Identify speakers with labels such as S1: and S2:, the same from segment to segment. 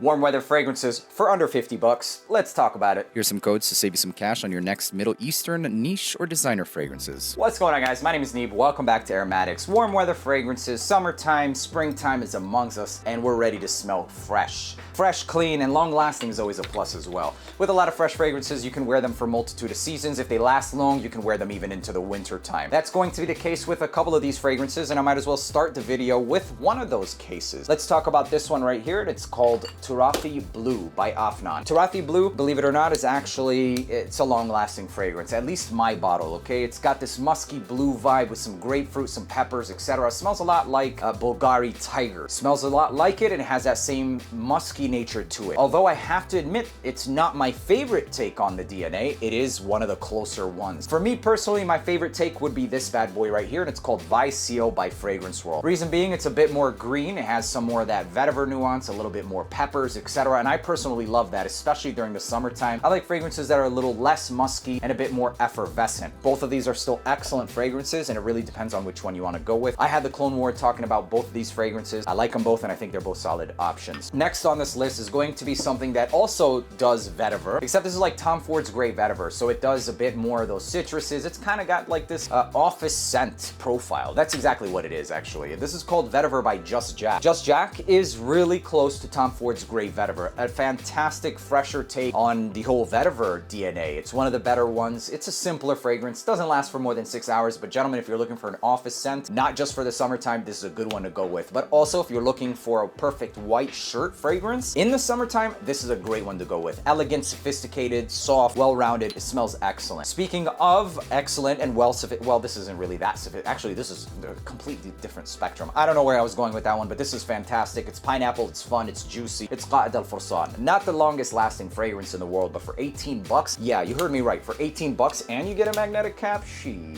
S1: Warm weather fragrances for under 50 bucks. Let's talk about it.
S2: Here's some codes to save you some cash on your next Middle Eastern niche or designer fragrances.
S1: What's going on, guys? My name is Neeb. Welcome back to AROMATIX. Warm weather fragrances, summertime, springtime is amongst us, and we're ready to smell fresh. Fresh, clean, and long lasting is always a plus as well. With a lot of fresh fragrances, you can wear them for a multitude of seasons. If they last long, you can wear them even into the winter time. That's going to be the case with a couple of these fragrances, and I might as well start the video with one of those cases. Let's talk about this one right here. It's called Turathi Blue by Afnan. Turathi Blue, believe it or not, is actually, it's a long-lasting fragrance, at least my bottle, okay? It's got this musky blue vibe with some grapefruit, some peppers, etc. Smells a lot like Bulgari Tiger. Smells a lot like it, and it has that same musky nature to it. Although I have to admit, it's not my favorite take on the DNA, it is one of the closer ones. For me personally, my favorite take would be this bad boy right here, and it's called Vicio by Fragrance World. Reason being, it's a bit more green, it has some more of that vetiver nuance, a little bit more peppers, etc. And I personally love that, especially during the summertime. I like fragrances that are a little less musky and a bit more effervescent. Both of these are still excellent fragrances, and it really depends on which one you want to go with. I had the Clone War talking about both of these fragrances. I like them both, and I think they're both solid options. Next on this list is going to be something that also does vetiver, except this is like Tom Ford's Grey Vetiver, so it does a bit more of those citruses. It's kind of got like this office scent profile. That's exactly what it is, actually. This is called Vetiver by Just Jack. Just Jack is really close to Tom Ford's Grey Vetiver, a fantastic, fresher take on the whole vetiver DNA. It's one of the better ones. It's a simpler fragrance, doesn't last for more than 6 hours, but gentlemen, if you're looking for an office scent, not just for the summertime, this is a good one to go with. But also, if you're looking for a perfect white shirt fragrance in the summertime, this is a great one to go with. Elegant, sophisticated, soft, well-rounded. It smells excellent. Speaking of excellent and well, this isn't really that sophisticated. Actually, this is a completely different spectrum. I don't know where I was going with that one, but this is fantastic. It's pineapple, it's fun, it's juicy. It's Qa'id al-Fursan. Not the longest lasting fragrance in the world, but for 18 bucks, yeah, you heard me right. For 18 bucks and you get a magnetic cap, shit.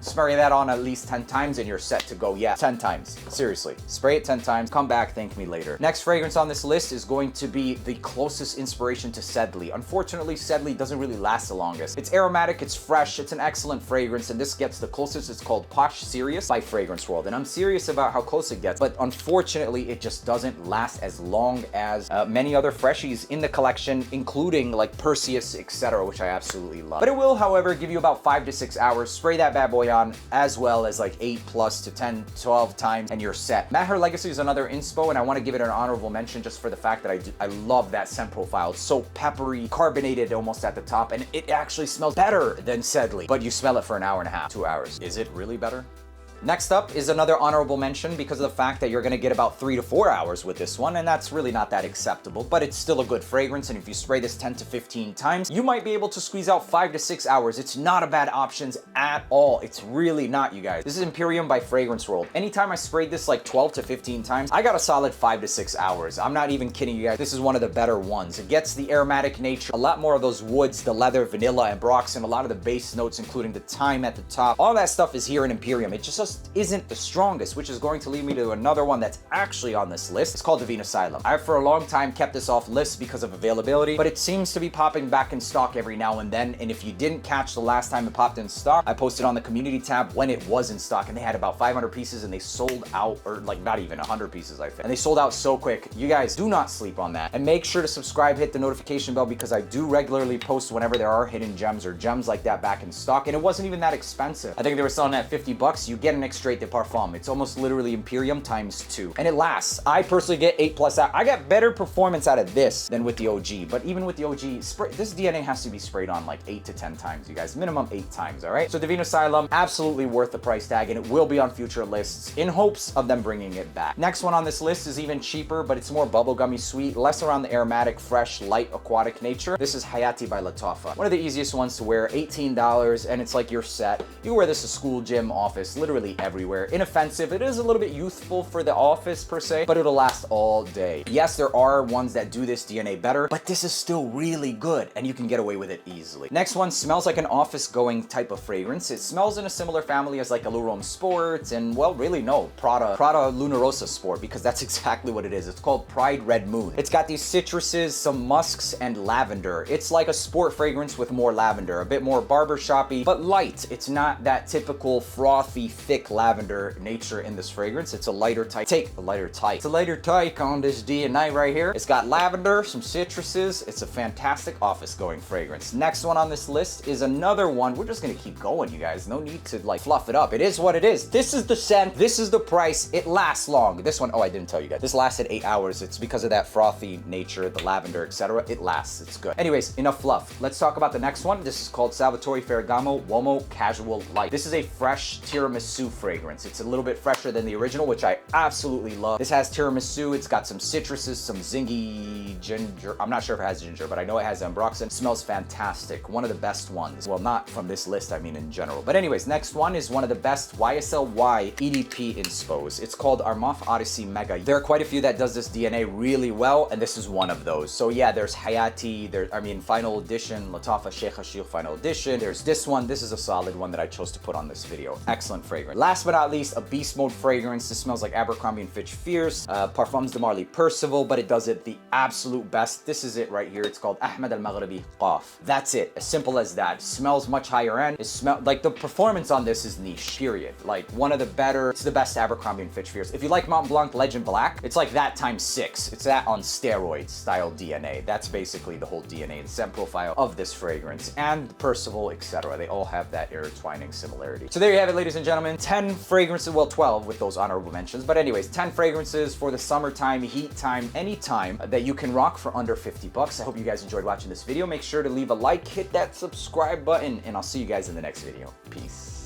S1: Spray that on at least 10 times and you're set to go. Yeah, 10 times. Seriously. Spray it 10 times, come back, thank me later. Next fragrance on this list is going to be the closest inspiration to Sedley. Unfortunately, Sedley doesn't really last the longest. It's aromatic, it's fresh, it's an excellent fragrance, and this gets the closest. It's called Posh Serious by Fragrance World. And I'm serious about how close it gets, but unfortunately, it just doesn't last as long as many other freshies in the collection, including like Perseus, etc., which I absolutely love. But it will, however, give you about 5 to 6 hours. Spray that bad boy on, as well as like 8 plus to 10, 12 times, and you're set. Maher Legacy is another inspo, and I want to give it an honorable mention just for the fact that I love that scent profile. It's so peppery, carbonated almost at the top, and it actually smells better than Sedley, but you smell it for an hour and a half, 2 hours. Is it really better? Next up is another honorable mention because of the fact that you're going to get about 3 to 4 hours with this one, and that's really not that acceptable, but it's still a good fragrance, and if you spray this 10 to 15 times, you might be able to squeeze out 5 to 6 hours. It's not a bad option at all. It's really not, you guys. This is Imperium by Fragrance World. Anytime I sprayed this like 12 to 15 times, I got a solid 5 to 6 hours. I'm not even kidding you guys. This is one of the better ones. It gets the aromatic nature, a lot more of those woods, the leather, vanilla, and Broxton, a lot of the base notes, including the thyme at the top. All that stuff is here in Imperium. It just isn't the strongest, which is going to lead me to another one that's actually on this list. It's called Divine Asylum. I've for a long time kept this off lists because of availability, but it seems to be popping back in stock every now and then, and if you didn't catch the last time it popped in stock, I posted on the community tab when it was in stock, and they had about 500 pieces, and they sold out, or like not even 100 pieces, I think, and they sold out so quick. You guys do not sleep on that, and make sure to subscribe, hit the notification bell, because I do regularly post whenever there are hidden gems or gems like that back in stock, and it wasn't even that expensive. I think they were selling at 50 bucks. You get an extrait de parfum. It's almost literally Imperium times 2, and it lasts. I personally get 8 plus out. I got better performance out of this than with the OG, but even with the OG, this DNA has to be sprayed on like 8 to 10 times, you guys. Minimum 8 times, all right? So Divine Asylum, absolutely worth the price tag, and it will be on future lists in hopes of them bringing it back. Next one on this list is even cheaper, but it's more bubblegummy sweet, less around the aromatic, fresh, light, aquatic nature. This is Hayati by Latafa. One of the easiest ones to wear, $18, and it's like you're set. You wear this to school, gym, office, literally everywhere. Inoffensive. It is a little bit youthful for the office per se, but it'll last all day. Yes, there are ones that do this DNA better, but this is still really good, and you can get away with it easily. Next one smells like an office-going type of fragrance. It smells in a similar family as like Allure Sport, and well, really no, Prada Lunarosa Sport, because that's exactly what it is. It's called Pride Red Moon. It's got these citruses, some musks, and lavender. It's like a sport fragrance with more lavender, a bit more barbershoppy, but light. It's not that typical frothy, thick thick lavender nature in this fragrance. It's a lighter type. It's a lighter take on this DNA right here. It's got lavender, some citruses. It's a fantastic office going fragrance. Next one on this list is another one. We're just gonna keep going, you guys. No need to like fluff it up. It is what it is. This is the scent. This is the price. It lasts long. This one, oh, I didn't tell you guys. This lasted 8 hours. It's because of that frothy nature, the lavender, etc. It lasts. It's good. Anyways, enough fluff. Let's talk about the next one. This is called Salvatore Ferragamo Uomo Casual Light. This is a fresh tiramisu fragrance. It's a little bit fresher than the original, which I absolutely love. This has tiramisu. It's got some citruses, some zingy ginger. I'm not sure if it has ginger, but I know it has ambroxan. It smells fantastic. One of the best ones. Well, not from this list, I mean in general. But anyways, next one is one of the best YSL EDP inspos. It's called Armaf Odyssey Mega. There are quite a few that does this DNA really well, and this is one of those. So yeah, there's Hayati, Final Edition, Latafa Sheikh Hashir Final Edition. There's this one. This is a solid one that I chose to put on this video. Excellent fragrance. Last but not least, a beast mode fragrance. This smells like Abercrombie & Fitch Fierce, Parfums de Marly Percival, but it does it the absolute best. This is it right here. It's called Ahmed Al Maghribi Qaf. That's it. As simple as that. It smells much higher end. It smells like the performance on this is niche, period. Like one of the better, it's the best Abercrombie & Fitch Fierce. If you like Mont Blanc Legend Black, it's like that times 6. It's that on steroids style DNA. That's basically the whole DNA, the scent profile of this fragrance, and Percival, etc. They all have that intertwining similarity. So there you have it, ladies and gentlemen. 10 fragrances, well, 12 with those honorable mentions. But anyways, 10 fragrances for the summertime, heat time, anytime that you can rock for under 50 bucks. I hope you guys enjoyed watching this video. Make sure to leave a like, hit that subscribe button, and I'll see you guys in the next video. Peace.